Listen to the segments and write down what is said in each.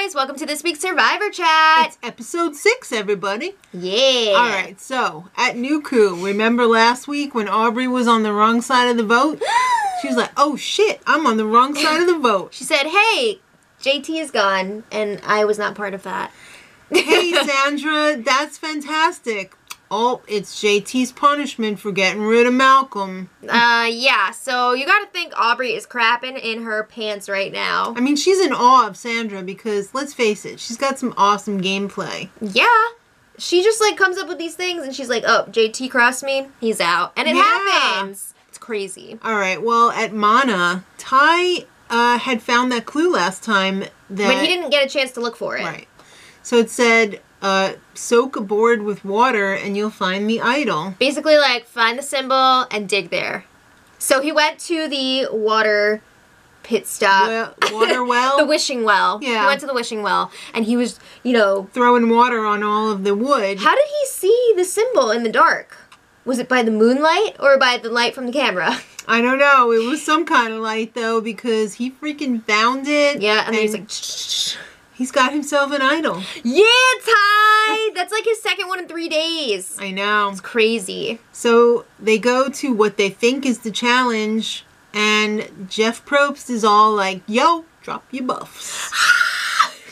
guys, welcome to this week's Survivor Chat. It's episode 6, everybody. Yeah. All right, so at Nuku, remember last week when Aubrey was on the wrong side of the vote? She was like, oh shit, I'm on the wrong side of the vote. She said, hey, JT is gone, and I was not part of that. Hey, Sandra, that's fantastic. Oh, it's JT's punishment for getting rid of Malcolm. Yeah, so you gotta think Aubrey is crapping in her pants right now. I mean, she's in awe of Sandra because, let's face it, she's got some awesome gameplay. Yeah. She just, like, comes up with these things, and she's like, oh, JT crossed me, he's out. And it happens. It's crazy. All right, well, at Mana, Ty had found that clue last time that... When he didn't get a chance to look for it. Right. So it said... soak a board with water and you'll find the idol. Basically, like, find the symbol and dig there. So he went to the water pit stop. Water well? The wishing well. Yeah. He went to the wishing well, and he was, you know... throwing water on all of the wood. How did he see the symbol in the dark? Was it by the moonlight or by the light from the camera? I don't know. It was some kind of light, though, because he freaking found it. Yeah, and then he's like... Shh. He's got himself an idol. Yeah, Ty! That's like his second one in 3 days. I know. It's crazy. So they go to what they think is the challenge, and Jeff Probst is all like, yo, drop your buffs.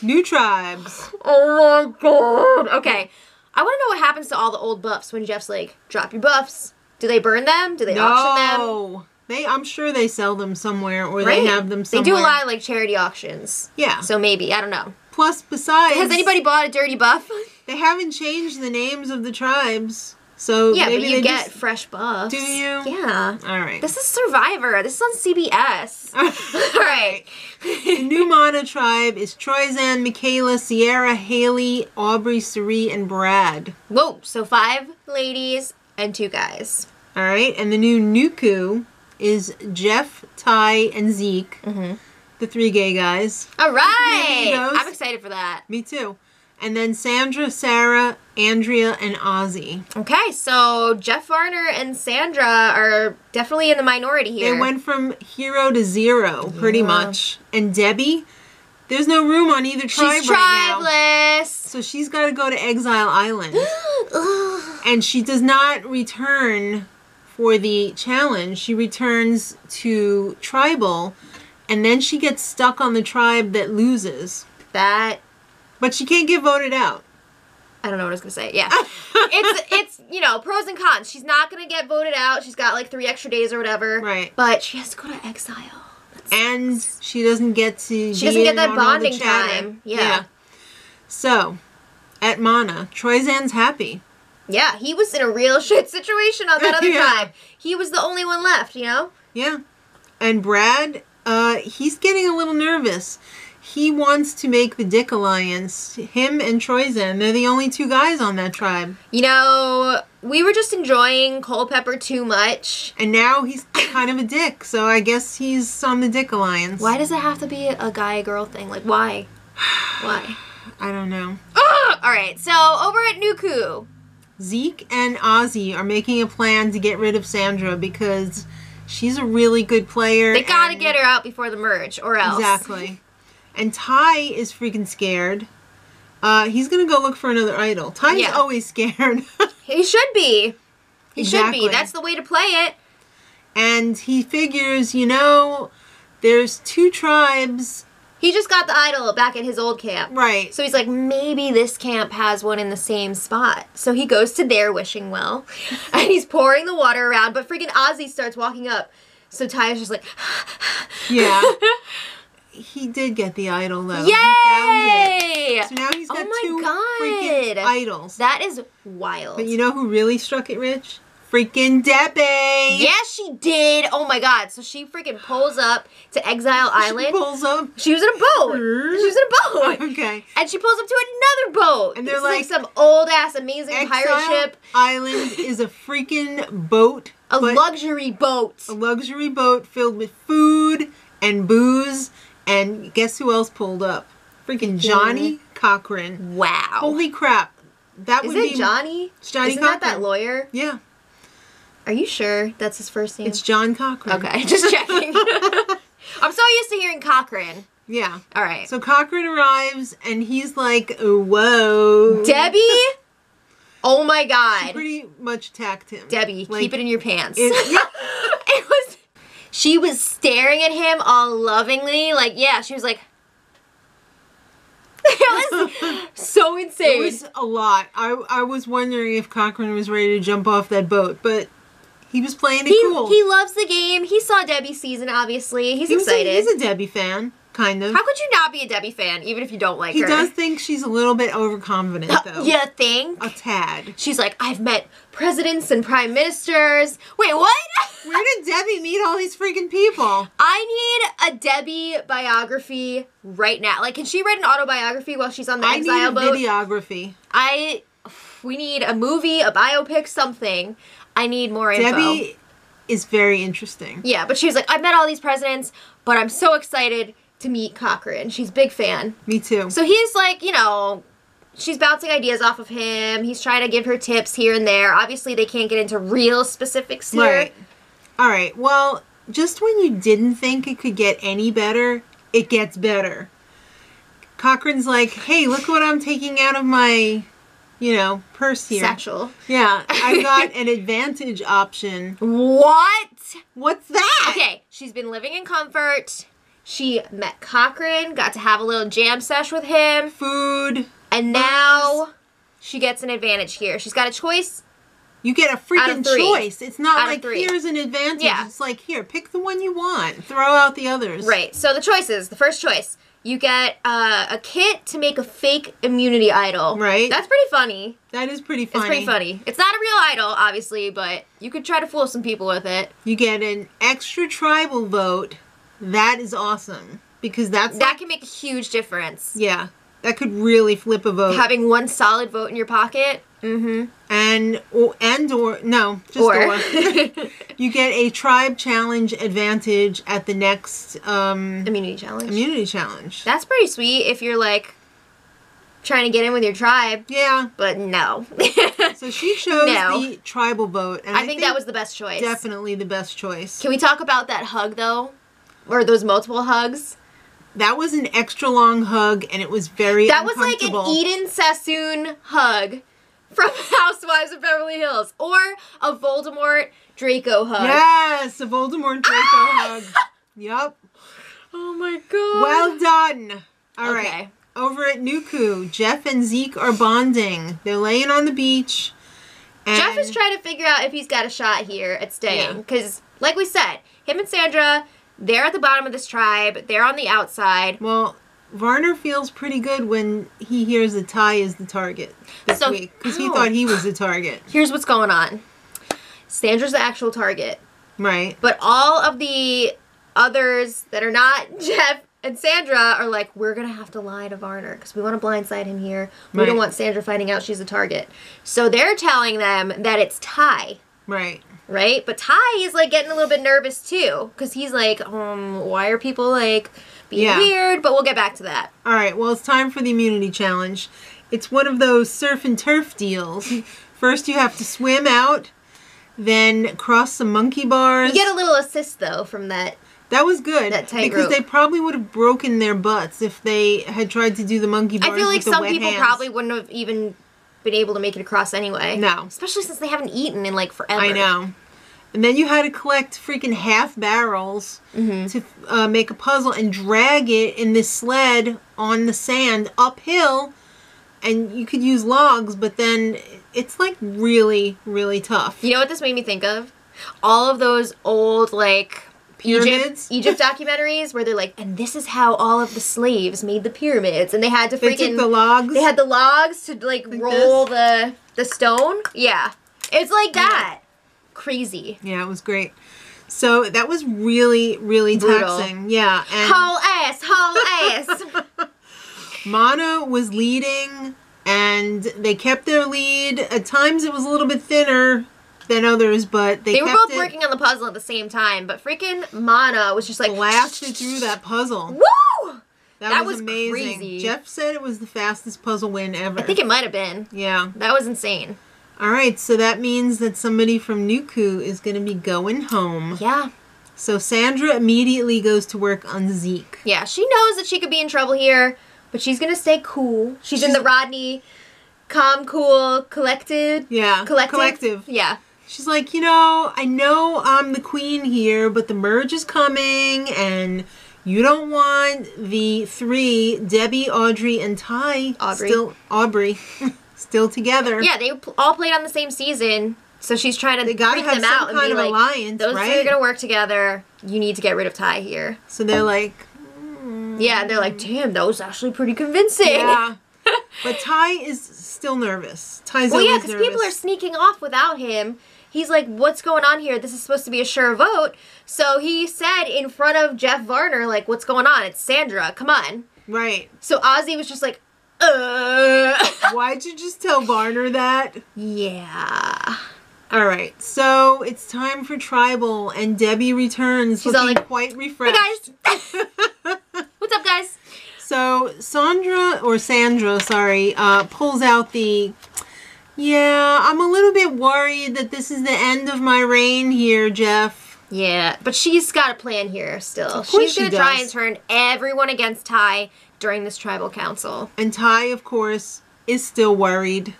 New tribes. Oh my god. Okay. I want to know what happens to all the old buffs when Jeff's like, drop your buffs. Do they burn them? Do they auction them? No. I'm sure they sell them somewhere, or they have them somewhere. They do a lot of, like, charity auctions. Yeah. So maybe, I don't know. Plus, besides... Has anybody bought a dirty buff? They haven't changed the names of the tribes. So yeah, maybe but you get just... fresh buffs. Do you? Yeah. All right. This is Survivor. This is on CBS. All right. The new Mana tribe is Troyzan, Michaela, Sierra, Haley, Aubrey, Sari, and Brad. Whoa. So 5 ladies and 2 guys. All right. And the new Nuku is Jeff, Ty, and Zeke. Mm-hmm. The 3 gay guys. All right. I'm excited for that. Me too. And then Sandra, Sarah, Andrea, and Ozzy. Okay, so Jeff Varner and Sandra are definitely in the minority here. They went from hero to zero, pretty much. And Debbie, there's no room on either tribe right now. She's tribeless. So she's got to go to Exile Island. And she does not return for the challenge. She returns to Tribal, and then she gets stuck on the tribe that loses. But she can't get voted out. I don't know what I was going to say. Yeah. it's you know, pros and cons. She's not going to get voted out. She's got like 3 extra days or whatever. Right. But she has to go to exile. And she doesn't get to She doesn't get that bonding time. Yeah. So, at Mana, Troyzan's happy. Yeah, he was in a real shit situation on that other tribe. He was the only one left, you know? Yeah. And Brad, he's getting a little nervous. He wants to make the Dick Alliance. Him and Troyzan, they're the only 2 guys on that tribe. You know, we were just enjoying Culpepper too much. And now he's kind of a dick, so I guess he's on the Dick Alliance. Why does it have to be a guy-girl thing? Like, why? Why? I don't know. Alright, so over at Nuku, Zeke and Ozzy are making a plan to get rid of Sandra because she's a really good player. They gotta get her out before the merge, or else. Exactly. And Ty is freaking scared. He's gonna go look for another idol. Ty's always scared. He should be. He should Exactly. be. That's the way to play it. And he figures, you know, there's 2 tribes. He just got the idol back at his old camp. Right. So he's like, maybe this camp has one in the same spot. So he goes to their wishing well, and he's pouring the water around, but freaking Ozzy starts walking up. So Ty is just like... Yeah. He did get the idol, though. Yay! He found it. So now he's got 2 freaking idols. That is wild. But you know who really struck it rich? Freaking Debbie! Yes, she did! Oh my god. So she freaking pulls up to Exile Island. She pulls up? She was in a boat. She was in a boat. Okay. And she pulls up to another boat. And they're like some old-ass amazing pirate ship. Island is a freaking boat. A luxury boat. A luxury boat filled with food and booze. And guess who else pulled up? Freaking Johnny Cochran. Wow. Holy crap. That would be... Is it Johnny? Johnny Isn't Cochran. that lawyer? Yeah. Are you sure that's his first name? It's John Cochran. Okay, just checking. I'm so used to hearing Cochran. Yeah. All right. So Cochran arrives, and he's like, whoa. Debbie? Oh my She God. pretty much attacked him. Debbie, Like, keep it in your pants. Yeah. She was staring at him all lovingly. Like, yeah, she was like... It was so insane. It was a lot. I was wondering if Cochran was ready to jump off that boat, but he was playing it cool. He loves the game. He saw Debbie's season, obviously. He's excited. He's a Debbie fan, kind of. How could you not be a Debbie fan, even if you don't like her? He does think she's a little bit overconfident, though. You think? A tad. She's like, I've met presidents and prime ministers. Wait, what? Where did Debbie meet all these freaking people? I need a Debbie biography right now. Like, can she write an autobiography while she's on the exile boat? I need a videography. We need a movie, a biopic, something. I need more info. Debbie is very interesting. Yeah, but she was like, I've met all these presidents, but I'm so excited to meet Cochran. She's a big fan. Me too. So he's like, you know, she's bouncing ideas off of him. He's trying to give her tips here and there. Obviously, they can't get into real specifics here. Right. All right. Well, just when you didn't think it could get any better, it gets better. Cochran's like, hey, look what I'm taking out of my, purse here. Satchel. Yeah. I got an advantage option. What? What's that? Okay, she's been living in comfort. She met Cochran, got to have a little jam sesh with him. Food. And now she gets an advantage here. She's got a choice. You get a freaking choice. It's not like, here's an advantage. Yeah. It's like, here, pick the one you want. Throw out the others. Right. So the choices. The first choice. You get a kit to make a fake immunity idol. Right. That's pretty funny. That is pretty funny. It's pretty funny. It's not a real idol, obviously, but you could try to fool some people with it. You get an extra tribal vote. That is awesome. Because that can make a huge difference. Yeah. That could really flip a vote. Having one solid vote in your pocket. Mm-hmm. You get a tribe challenge advantage at the next immunity challenge. That's pretty sweet if you're like trying to get in with your tribe. Yeah. But no. So she chose the tribal vote. And I think that was the best choice. Definitely the best choice. Can we talk about that hug though? Or those multiple hugs? That was an extra long hug, and it was very uncomfortable. That was like an Eden Sassoon hug from Housewives of Beverly Hills. Or a Voldemort Draco hug. Yes, a Voldemort Draco hug. Yup. Oh my god. Well done. All right. Over at Nuku, Jeff and Zeke are bonding. They're laying on the beach. And Jeff is trying to figure out if he's got a shot here at staying. Because, like we said, him and Sandra... They're at the bottom of this tribe. They're on the outside. Well, Varner feels pretty good when he hears that Ty is the target this week. Because he thought he was the target. Here's what's going on. Sandra's the actual target. Right. But all of the others that are not Jeff and Sandra are like, we're going to have to lie to Varner because we want to blindside him here. We don't want Sandra finding out she's the target. So they're telling them that it's Ty. Right. Right? But Ty is, like, getting a little bit nervous, too. Because he's like, why are people, like, being weird? But we'll get back to that. All right. Well, it's time for the immunity challenge. It's one of those surf and turf deals. First, you have to swim out, then cross some monkey bars. You get a little assist, though, from that. That was good. That tight because rope. They probably would have broken their butts if they had tried to do the monkey bars. I feel like with the some wet people hands. probably wouldn't have even been able to make it across anyway. No. Especially since they haven't eaten in, like, forever. I know. And then you had to collect freaking half barrels to make a puzzle and drag it in this sled on the sand uphill. And you could use logs, but then it's like really, really tough. You know what this made me think of? All of those old, like, pyramids? Egypt documentaries where they're like, and this is how all of the slaves made the pyramids. And they had to freaking... They took the logs? They had the logs to, like roll the stone. Yeah. It's like that. Crazy. Yeah, it was great. So that was really, really brutal. Taxing. Yeah. And whole ass. Mana was leading, and they kept their lead. At times it was a little bit thinner than others, but they were kept both working on the puzzle at the same time, but freaking Mana was just like... blasted through that puzzle. Woo! That was amazing. Crazy. Jeff said it was the fastest puzzle win ever. I think it might have been. Yeah. That was insane. All right, so that means that somebody from Nuku is going to be going home. Yeah. So Sandra immediately goes to work on Zeke. Yeah, she knows that she could be in trouble here, but she's gonna stay cool. She's in the Rodney calm, cool, collected. Yeah, collective. Yeah. She's like, I know I'm the queen here, but the merge is coming, and you don't want the three, Debbie, Audrey, and Ty, Aubrey, still together. Yeah, they all played on the same season, so she's trying to freak them out and be like, alliance, those right? three are gonna work together. You need to get rid of Ty here. So they're like, yeah, they're like, damn, that was actually pretty convincing. Yeah. But Ty is still nervous. Ty's always nervous. Because people are sneaking off without him. He's like, what's going on here? This is supposed to be a sure vote. So he said in front of Jeff Varner, like, what's going on? It's Sandra. Come on. Right. So Ozzy was just like, Why'd you just tell Varner that? Yeah. All right. So it's time for Tribal, and Debbie returns looking quite refreshed. Hey, guys. What's up, guys? So Sandra, pulls out the... Yeah, I'm a little bit worried that this is the end of my reign here, Jeff. Yeah, but she's got a plan here still. Of course she's going to try and turn everyone against Ty during this tribal council. And Ty, of course, is still worried.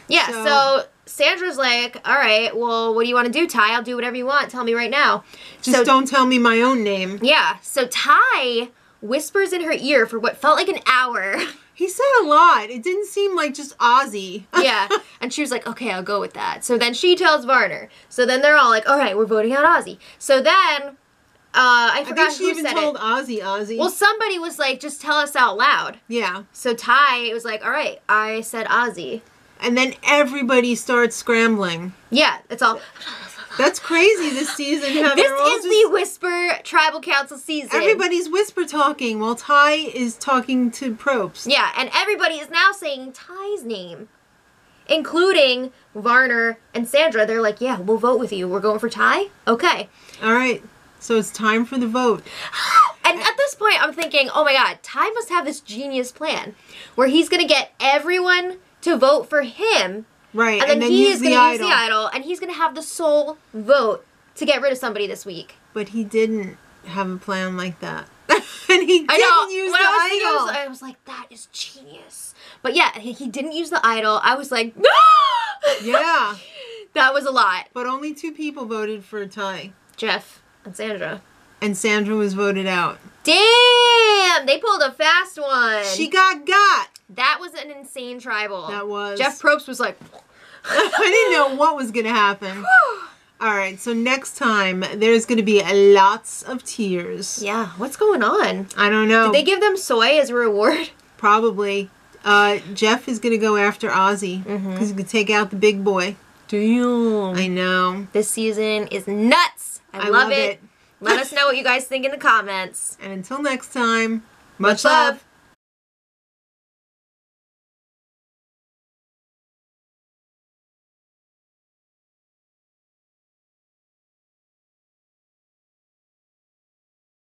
Yeah, so Sandra's like, all right, well, what do you want to do, Ty? I'll do whatever you want. Tell me right now. Just don't tell me my own name. Yeah, so Ty whispers in her ear for what felt like an hour. He said a lot. It didn't seem like just Ozzy. Yeah. And she was like, okay, I'll go with that. So then she tells Varner. So then they're all like, all right, we're voting out Ozzy. So then, I forgot think she who even said told it. Ozzy. Well, somebody was like, just tell us out loud. Yeah. So Ty was like, all right, I said Ozzy. And then everybody starts scrambling. Yeah, it's all... That's crazy this season. This is the Whisper Tribal Council season. Everybody's whisper talking while Ty is talking to Probst. Yeah, and everybody is now saying Ty's name. Including Varner and Sandra. They're like, yeah, we'll vote with you. We're going for Ty? Okay. All right. So it's time for the vote. And at this point, I'm thinking, oh my god, Ty must have this genius plan where he's going to get everyone to vote for him. Right, and then he is going to use the idol, and he's going to have the sole vote to get rid of somebody this week. But he didn't have a plan like that. And he didn't use the idol. I was like, that is genius. But yeah, he didn't use the idol. I was like, yeah. That was a lot. But only 2 people voted for Ty. Jeff and Sandra. And Sandra was voted out. Damn! They pulled a fast one. She got. That was an insane tribal. That was. Jeff Probst was like... I didn't know what was going to happen. All right, so next time, there's going to be lots of tears. Yeah, what's going on? I don't know. Did they give them soy as a reward? Probably. Jeff is going to go after Ozzy because he can take out the big boy. Damn. I know. This season is nuts. I love it. Let us know what you guys think in the comments. And until next time, much love.